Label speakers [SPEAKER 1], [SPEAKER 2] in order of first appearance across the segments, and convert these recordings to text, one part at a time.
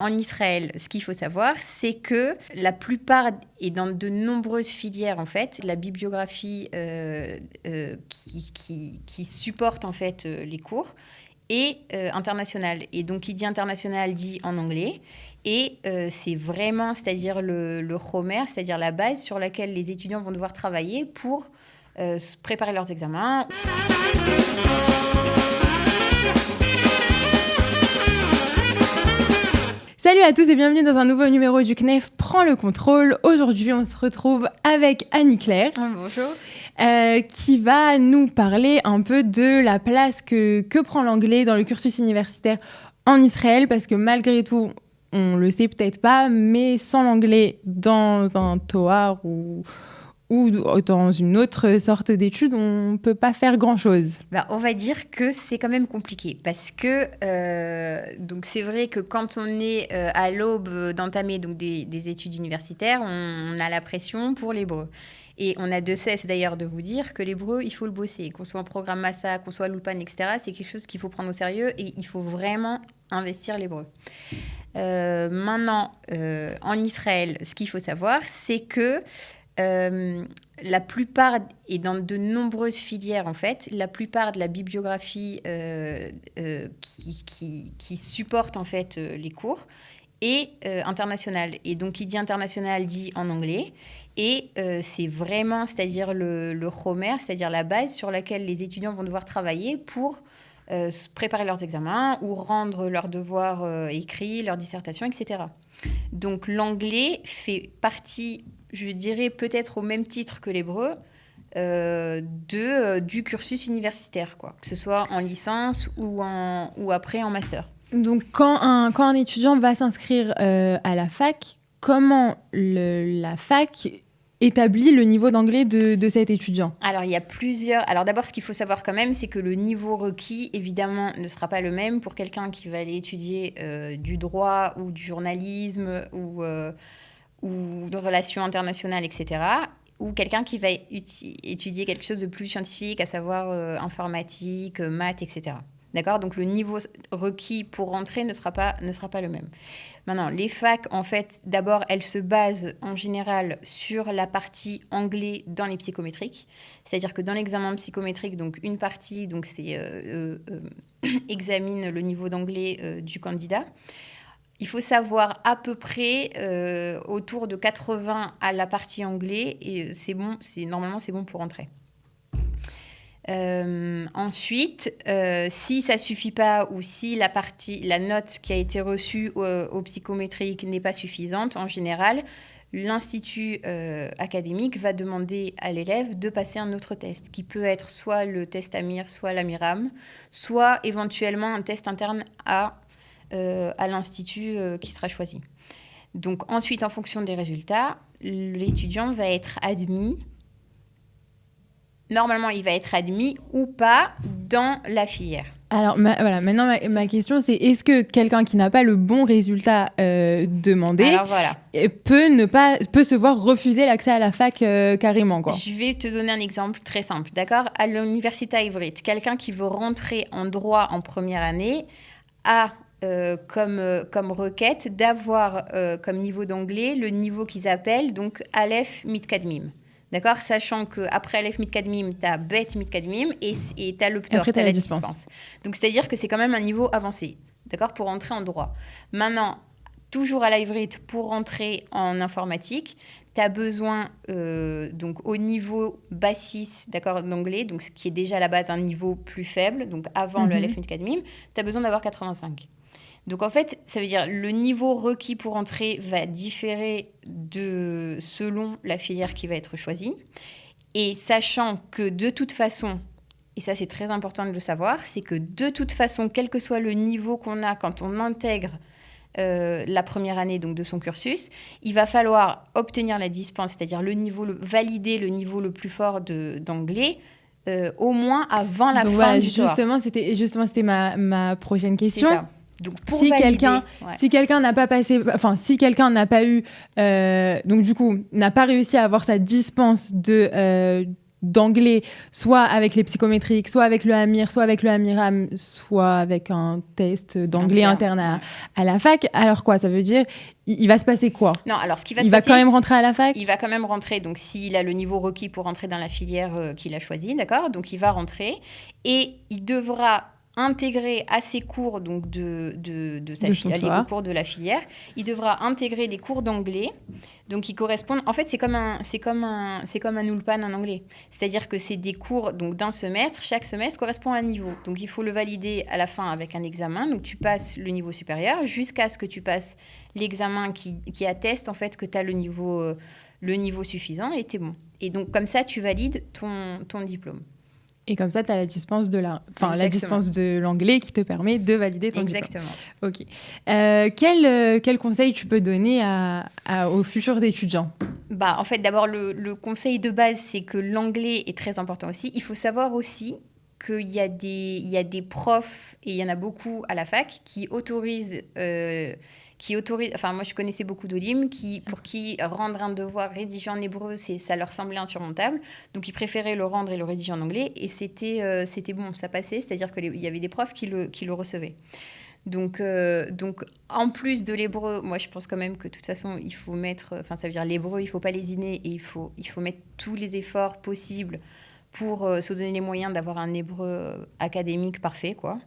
[SPEAKER 1] En Israël, ce qu'il faut savoir, c'est que la plupart, et dans de nombreuses filières, en fait, la bibliographie qui supporte en fait les cours est internationale. Et donc, qui dit international dit en anglais. Et c'est vraiment, c'est-à-dire le Homer, c'est-à-dire la base sur laquelle les étudiants vont devoir travailler pour préparer leurs examens.
[SPEAKER 2] Salut à tous et bienvenue dans un nouveau numéro du CNEF Prends le contrôle. Aujourd'hui, on se retrouve avec Annie-Claire.
[SPEAKER 1] Bonjour.
[SPEAKER 2] Qui va nous parler un peu de la place que prend l'anglais dans le cursus universitaire en Israël, parce que malgré tout, on le sait peut-être pas, mais sans l'anglais dans un TOAR ou dans une autre sorte d'études, on ne peut pas faire grand-chose.
[SPEAKER 1] On va dire que c'est quand même compliqué parce que donc c'est vrai que quand on est à l'aube d'entamer donc des études universitaires, on a la pression pour l'hébreu. Et on a de cesse d'ailleurs de vous dire que l'hébreu, il faut le bosser. Qu'on soit en programme Massa, qu'on soit à l'Ulpan, etc., c'est quelque chose qu'il faut prendre au sérieux et il faut vraiment investir l'hébreu. Maintenant, en Israël, ce qu'il faut savoir, c'est que la plupart, et dans de nombreuses filières en fait, la plupart de la bibliographie qui supporte en fait les cours est internationale. Et donc, qui dit international dit en anglais. Et c'est vraiment, c'est-à-dire le Homer, c'est-à-dire la base sur laquelle les étudiants vont devoir travailler pour préparer leurs examens ou rendre leurs devoirs écrits, leurs dissertations, etc. Donc, l'anglais fait partie, je dirais peut-être au même titre que l'hébreu, du cursus universitaire, quoi. Que ce soit en licence ou après en master.
[SPEAKER 2] Donc, quand un étudiant va s'inscrire à la fac, comment la fac établit le niveau d'anglais de cet étudiant?
[SPEAKER 1] Alors, il y a plusieurs... Alors, d'abord, ce qu'il faut savoir quand même, c'est que le niveau requis, évidemment, ne sera pas le même pour quelqu'un qui va aller étudier du droit ou du journalisme ou de relations internationales, etc., ou quelqu'un qui va étudier quelque chose de plus scientifique, à savoir informatique, maths, etc. D'accord ? Donc, le niveau requis pour rentrer ne sera pas le même. Maintenant, les facs, en fait, d'abord, elles se basent en général sur la partie anglais dans les psychométriques. C'est-à-dire que dans l'examen psychométrique, donc une partie, donc c'est examine le niveau d'anglais du candidat. Il faut savoir à peu près autour de 80 à la partie anglais et normalement c'est bon pour entrer. Ensuite, si ça suffit pas ou si la note qui a été reçue au psychométrique n'est pas suffisante, en général, l'institut académique va demander à l'élève de passer un autre test, qui peut être soit le test AMIR, soit l'AMIRAM, soit éventuellement un test interne à l'institut qui sera choisi. Donc ensuite, en fonction des résultats, l'étudiant va être admis. Normalement, il va être admis ou pas dans la filière.
[SPEAKER 2] Alors, maintenant, ma question, c'est est-ce que quelqu'un qui n'a pas le bon résultat demandé peut se voir refuser l'accès à la fac carrément, quoi?
[SPEAKER 1] Je vais te donner un exemple très simple, d'accord ? À l'Università Ivrit, quelqu'un qui veut rentrer en droit en première année a comme requête d'avoir comme niveau d'anglais le niveau qu'ils appellent donc Aleph Mitkadmim. D'accord ? Sachant qu'après Aleph Mitkadmim, tu as Bet Mitkadmim et tu as le Ptor, tu as la dispense. Donc, c'est-à-dire que c'est quand même un niveau avancé, d'accord, pour rentrer en droit. Maintenant, toujours à l'Ivrit, pour rentrer en informatique, tu as besoin, donc au niveau Bassis, d'accord, d'anglais, donc ce qui est déjà à la base un niveau plus faible, donc avant le Aleph Mitkadmim, tu as besoin d'avoir 85. Donc, en fait, ça veut dire le niveau requis pour entrer va différer selon la filière qui va être choisie. Et sachant que de toute façon, et ça c'est très important de le savoir, c'est que de toute façon, quel que soit le niveau qu'on a quand on intègre la première année donc, de son cursus, il va falloir obtenir la dispense, c'est-à-dire valider le niveau le plus fort d'anglais, au moins avant la fin du TOEIC.
[SPEAKER 2] C'était ma prochaine question.
[SPEAKER 1] C'est ça. Donc pour
[SPEAKER 2] si quelqu'un n'a pas passé, si quelqu'un n'a pas eu, donc du coup n'a pas réussi à avoir sa dispense de d'anglais, soit avec les psychométriques, soit avec le AMIR, soit avec le AMIRAM, soit avec un test d'anglais interne à la fac. Alors quoi, ça veut dire il va se passer quoi?
[SPEAKER 1] Non, alors ce qui va
[SPEAKER 2] il va quand même rentrer à la fac?
[SPEAKER 1] Il va quand même rentrer, donc s'il a le niveau requis pour rentrer dans la filière qu'il a choisie, d'accord? Donc il va rentrer et il devra intégrer à ses cours donc les cours de la filière, il devra intégrer des cours d'anglais. Donc, qui correspondent... En fait, c'est comme un Ulpan en anglais. C'est-à-dire que c'est des cours donc, d'un semestre. Chaque semestre correspond à un niveau. Donc, il faut le valider à la fin avec un examen. Donc, tu passes le niveau supérieur jusqu'à ce que tu passes l'examen qui atteste en fait que tu as le niveau suffisant et tu es bon. Et donc, comme ça, tu valides ton diplôme.
[SPEAKER 2] Et comme ça, tu as la dispense de l'anglais qui te permet de valider ton diplôme.
[SPEAKER 1] Exactement.
[SPEAKER 2] Ok. Quel conseil tu peux donner aux futurs étudiants?
[SPEAKER 1] En fait, d'abord, le conseil de base, c'est que l'anglais est très important aussi. Il faut savoir aussi qu'il y a des profs, et il y en a beaucoup à la fac, qui autorisent... Enfin, moi, je connaissais beaucoup d'OLIM pour qui rendre un devoir rédigé en hébreu, ça leur semblait insurmontable. Donc, ils préféraient le rendre et le rédiger en anglais. Et c'était bon, ça passait. C'est-à-dire qu'il y avait des profs qui le recevaient. Donc, en plus de l'hébreu, moi, je pense quand même que de toute façon, il faut mettre... Enfin, ça veut dire l'hébreu, il ne faut pas lésiner et il faut mettre tous les efforts possibles pour se donner les moyens d'avoir un hébreu académique parfait, quoi.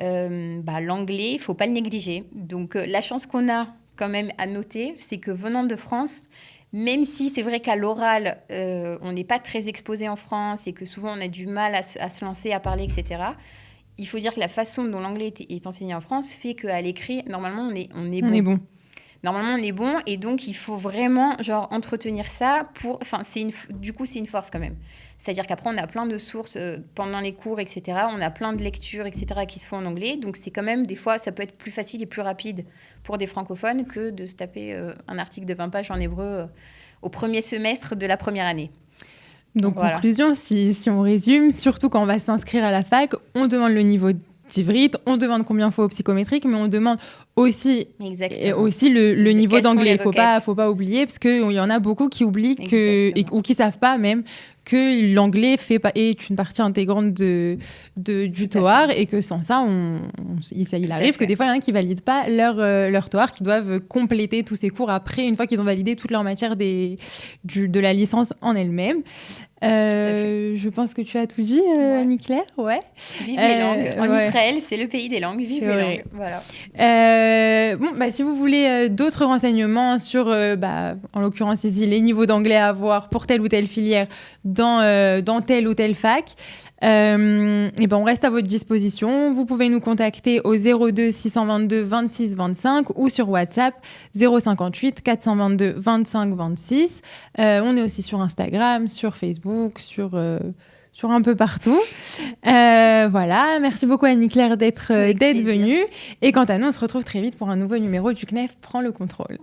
[SPEAKER 1] L'anglais, il ne faut pas le négliger. Donc, la chance qu'on a quand même à noter, c'est que venant de France, même si c'est vrai qu'à l'oral, on n'est pas très exposé en France et que souvent on a du mal à se lancer, à parler, etc., il faut dire que la façon dont l'anglais est enseigné en France fait qu'à l'écrit, normalement, on est bon. Normalement, on est bon et donc il faut vraiment entretenir ça du coup, c'est une force quand même. C'est-à-dire qu'après, on a plein de sources pendant les cours, etc. On a plein de lectures, etc. qui se font en anglais. Donc, c'est quand même, des fois, ça peut être plus facile et plus rapide pour des francophones que de se taper un article de 20 pages en hébreu au premier semestre de la première année.
[SPEAKER 2] Donc, voilà. Conclusion, si on résume, surtout quand on va s'inscrire à la fac, on demande le niveau d'ivrite, on demande combien il faut au psychométrique, mais on demande aussi le niveau d'anglais. Il ne faut pas oublier, parce qu'il y en a beaucoup qui oublient ou qui ne savent pas même que l'anglais est une partie intégrante du TOEIC et que sans ça, il arrive que des fois, il y en a qui ne valident pas leur TOEIC, qui doivent compléter tous ces cours après, une fois qu'ils ont validé toute leur matière de la licence en elle-même. Je pense que tu as tout dit, Annie-Claire. Ouais.
[SPEAKER 1] Vive les langues. En Israël, c'est le pays des langues. Vive les langues. Voilà.
[SPEAKER 2] Si vous voulez d'autres renseignements sur, en l'occurrence ici, les niveaux d'anglais à avoir pour telle ou telle filière dans telle ou telle fac, on reste à votre disposition. Vous pouvez nous contacter au 02 622 26 25 ou sur WhatsApp 058 422 25 26. On est aussi sur Instagram, sur Facebook, sur un peu partout. Voilà, merci beaucoup Annie-Claire d'être venue. Et quant à nous, on se retrouve très vite pour un nouveau numéro du CNEF Prends le contrôle.